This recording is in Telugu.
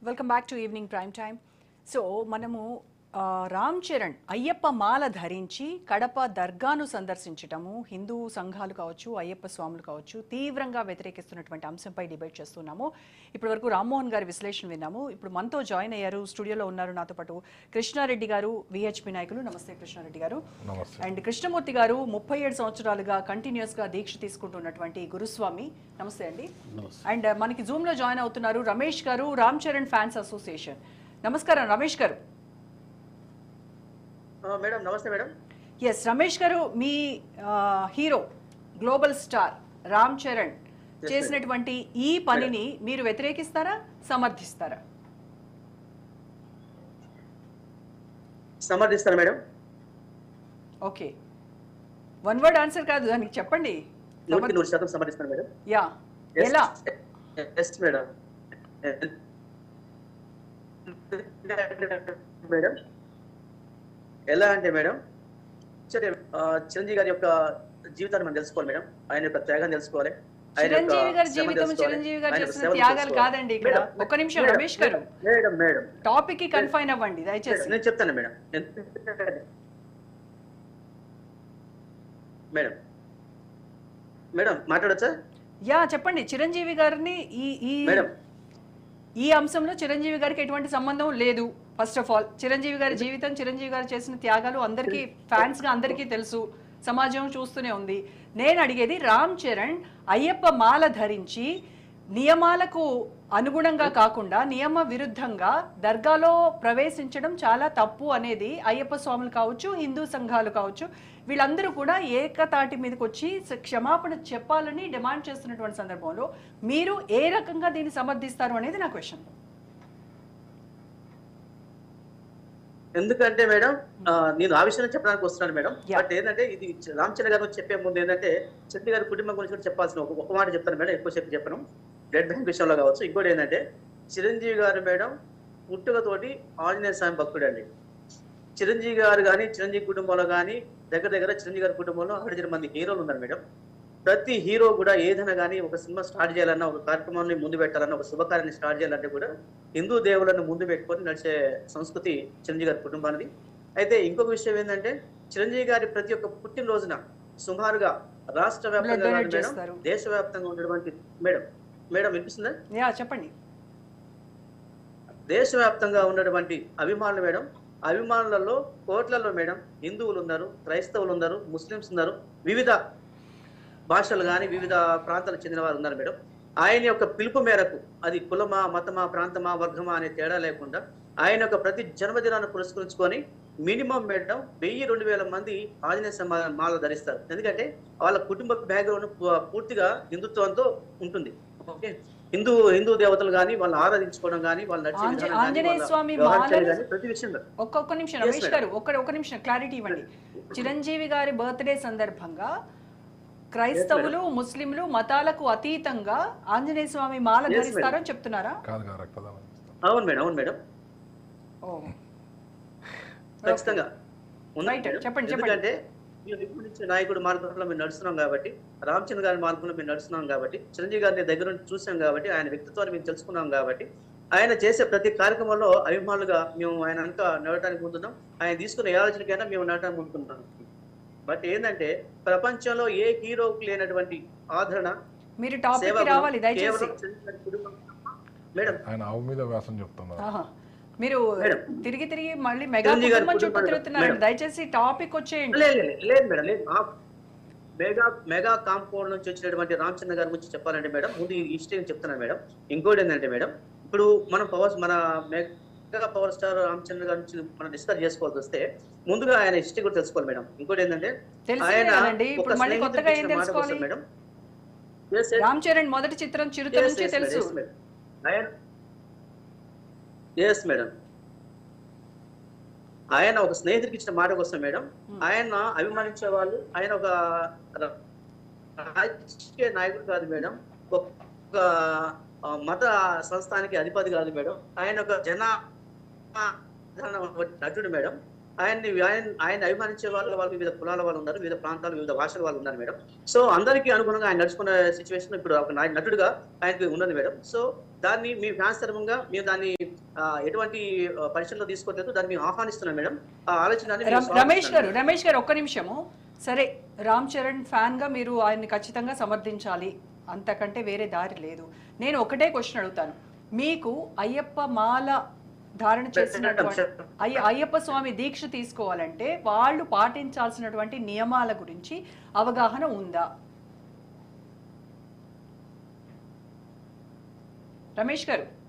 Welcome back to evening prime time. So మనము రామ్ చరణ్ అయ్యప్ప మాల ధరించి కడప దర్గాను సందర్శించటము హిందూ సంఘాలు కావచ్చు, అయ్యప్ప స్వాములు కావచ్చు, తీవ్రంగా వ్యతిరేకిస్తున్నటువంటి అంశంపై డిబేట్ చేస్తున్నాము. ఇప్పటి వరకు రామ్మోహన్ గారి విశ్లేషణ విన్నాము. ఇప్పుడు మనతో జాయిన్ అయ్యారు, స్టూడియోలో ఉన్నారు నాతో పాటు కృష్ణారెడ్డి గారు, విహెచ్పి నాయకులు. నమస్తే కృష్ణారెడ్డి గారు. అండ్ కృష్ణమూర్తి గారు 37 సంవత్సరాలుగా కంటిన్యూస్గా దీక్ష తీసుకుంటున్నటువంటి గురుస్వామి. నమస్తే అండి. అండ్ మనకి జూమ్లో జాయిన్ అవుతున్నారు రమేష్ గారు, రామ్ చరణ్ ఫ్యాన్స్ అసోసియేషన్. నమస్కారం రమేష్ గారు. మేడం నమస్తే మేడం. ఎస్ రమేష్ గారు, మీ hero global star Ram Charan చేసినటువంటి ఈ పనిని మీరు వ్యతిరేకిస్తారా, సమర్థిస్తారా? సమర్థిస్తాను madam. Okay, one word answer కాదు, దానికి చెప్పండి. 100% సమర్థిస్తాను మేడం. యా, ఎలా? Yes madam. మేడం ఎలా అంటే మేడం, చిరంజీవి గారి యొక్క జీవితాన్ని మనం తెలుసుకోవాలి మేడం. ఆయన యొక్క త్యాగాన్ని తెలుసుకోవాలి. చిరంజీవి గారి జీవితం, చిరంజీవి గారు చేసిన త్యాగాలు కాదండి ఇక్కడ. ఒక్క నిమిషం Ramesh garu, madam madam topic కి కన్ఫైన్ అవ్వండి దయచేసి. నేను చెప్తాను మేడం. మేడం మేడం మాట్లాడొచ్చా? యా చెప్పండి. చిరంజీవి గారిని ఈ అంశంలో చిరంజీవి గారికి ఎటువంటి సంబంధం లేదు. ఫస్ట్ ఆఫ్ ఆల్ చిరంజీవి గారి జీవితం, చిరంజీవి గారు చేసిన త్యాగాలు అందరికీ ఫ్యాన్స్ గా అందరికీ తెలుసు, సమాజం చూస్తూనే ఉంది. నేను అడిగేది, రామ్ చరణ్ అయ్యప్ప మాల ధరించి నియమాలకు అనుగుణంగా కాకుండా నియమ విరుద్ధంగా దర్గాలో ప్రవేశించడం చాలా తప్పు అనేది అయ్యప్ప స్వాములు కావచ్చు, హిందూ సంఘాలు కావచ్చు, వీళ్ళందరూ కూడా ఏకతాటి మీదకి వచ్చి క్షమాపణ చెప్పాలని డిమాండ్ చేస్తున్నటువంటి సందర్భంలో మీరు ఏ రకంగా దీన్ని సమర్థిస్తారు అనేది నా క్వశ్చన్. ఎందుకంటే మేడం, నేను ఆ విషయం చెప్పడానికి వస్తున్నాను మేడం. బట్ ఏంటంటే ఇది రామ్ చరణ్ గారు చెప్పే ముందు ఏంటంటే చిరంజీవి గారి కుటుంబం గురించి కూడా చెప్పాల్సిన ఒక మాట చెప్తాను మేడం. ఎక్కువ చెప్పను, బ్లడ్ బ్యాంక్ విషయంలో కావచ్చు. ఇంకోటి ఏంటంటే చిరంజీవి గారు మేడం పుట్టుకతోటి ఆంజనేయ స్వామి భక్తుడు అండి. చిరంజీవి గారు కానీ, చిరంజీవి కుటుంబంలో కానీ దగ్గర చిరంజీవి గారి కుటుంబంలో 100 మంది హీరోలు ఉన్నారు మేడం. ప్రతి హీరో కూడా ఏదైనా కానీ ఒక సినిమా స్టార్ట్ చేయాలన్నా, ఒక కార్యక్రమాన్ని ముందు పెట్టాలన్నా, ఒక శుభకార్యాన్ని స్టార్ట్ చేయాలంటే కూడా హిందూ దేవులను ముందు పెట్టుకొని నడిచే సంస్కృతి చిరంజీవి గారి కుటుంబానికి. అయితే ఇంకొక విషయం ఏంటంటే చిరంజీవి గారి ప్రతి ఒక్క పుట్టినరోజున సుమారుగా రాష్ట్ర వ్యాప్తంగా మేడం, దేశవ్యాప్తంగా ఉన్నటువంటి మేడం వినిపిస్తుందా? చెప్పండి. దేశవ్యాప్తంగా ఉన్నటువంటి అభిమానులు మేడం, అభిమానులలో కోట్లలో మేడం హిందువులు ఉన్నారు, క్రైస్తవులు ఉన్నారు, ముస్లిమ్స్ ఉన్నారు, వివిధ భాషలు కానీ వివిధ ప్రాంతాలకు చెందిన వారు ఉన్నారు మేడం. ఆయన యొక్క పిలుపు మేరకు, అది కులమా, మతమా, ప్రాంతమా, వర్గమా అనే తేడా లేకుండా ఆయన యొక్క ప్రతి జన్మదినాన్ని పురస్కరించుకొని మినిమం మేడం 1000-2000 మంది ఆంజనేయ మాల ధరిస్తారు. ఎందుకంటే వాళ్ళ కుటుంబ బ్యాక్గ్రౌండ్ పూర్తిగా హిందుత్వంతో ఉంటుంది. ఓకే, హిందూ దేవతలు కానీ వాళ్ళు ఆరాధించుకోవడం కానీ వాళ్ళు ఆంజనేయ స్వామి ప్రతి విషయంలో. ఒక్క నిమిషం రమేష్ గారు, ఒక్క నిమిషం క్లారిటీ ఇవ్వండి. చిరంజీవి గారి బర్త్డే సందర్భంగా క్రైస్తవులు, ముస్లింలు మతాలకు అతీతంగా ఆంజనేయ స్వామి మాల ధరిస్తారని చెప్తున్నారా? అవును మేడం, అవును మేడం, ఖచ్చితంగా చెప్పండి. ఎందుకంటే నాయకుడు మార్గంలో మేము నడుస్తున్నాం కాబట్టి, రామ్ చరణ్ గారి మార్గంలో మేము నడుస్తున్నాం కాబట్టి, చిరంజీవి గారిని దగ్గర నుంచి చూసాం కాబట్టి, ఆయన వ్యక్తిత్వాన్ని మేము తెలుసుకున్నాం కాబట్టి, ఆయన చేసే ప్రతి కార్యక్రమంలో అభిమానులుగా మేము ఆయన అంతా నడవడానికి ముందున్నాం. ఆయన తీసుకున్న ఏ ఆలోచనకైనా మేము నడవడానికి ముందుకుంటున్నాం. బట్ ఏంటంటే ప్రపంచంలో ఏ హీరోకి లేనటువంటి ఆదరణ, మీరు టాపిక్ రావాలి దయచేసి. మేడం ఆయన ఆవు మీద వ్యాసం చెప్తున్నారు. మీరు తిరిగి మళ్ళీ మెగా కుటుంబం చుట్టూ తిరుగుతున్నారు. దయచేసి టాపిక్ వచ్చేయండి. లేదు మేడం, లేదు. మెగా కాంపౌండ్ నుంచి వచ్చినటువంటి రామ్ చరణ్ గారి గురించి చెప్పాలంటే మేడం, ముందు ఈ హిస్టరీ చెప్తున్నాను మేడం. ఇంకోటి ఏంటంటే మేడం, ఇప్పుడు మన mega power star Ram Charan గారి నుంచి మనం డిస్కస్ చేసుకోవాల్సి వస్తే ముందుగా ఆయన హిస్టరీ కూడా తెలుసుకోవాలి మేడం. ఇంకోటి ఏంటంటే ఆయన మేడం, రామ్ చరణ్ మొదటి చిత్రం చిరుత నుంచి తెలుసు. ఎస్ మేడం, ఆయన ఒక స్నేహితుడికి ఇచ్చిన మాట కోసం మేడం, ఆయన అభిమానించే వాళ్ళు, ఆయన ఒక రాజకీయ నాయకుడు కాదు మేడం, ఒక మత సంస్థానికి అధిపతి కాదు మేడం, ఆయన ఒక నటుడు మేడం. ఆయన అభిమానించే వాళ్ళు వివిధ కులాల వాళ్ళు ఉన్నారు, వివిధ ప్రాంతాలు, వివిధ భాషల వాళ్ళు ఉన్నారు మేడం. సో అందరికీ అనుగుణంగా ఆయన నడుచుకున్న సిచ్యువేషన్ ఇప్పుడు ఒక నటుడుగా ఆయనకి ఉన్నది మేడం. సో దాన్ని మీ ఫ్యాన్స్ తరఫుగా మేము దాన్ని ఎటువంటి పరిశీలనలో తీసుకోవట్లేదు, దాన్ని మేము ఆహ్వానిస్తున్నాం మేడం. ఆ ఆలోచన రమేష్ గారు ఒక్క నిమిషము. సరే, రామ్ చరణ్ ఫ్యాన్ గా మీరు ఆయన్ని ఖచ్చితంగా సమర్థించాలి, అంతకంటే వేరే దారి లేదు. నేను ఒకటే క్వశ్చన్ అడుగుతాను, మీకు అయ్యప్ప మాల ధారణ చేసినటువంటి అయ్యప్ప స్వామి దీక్ష తీసుకోవాలంటే వాళ్ళు పాటించాల్సినటువంటి నియమాల గురించి అవగాహన ఉందా? రమేష్ గారు.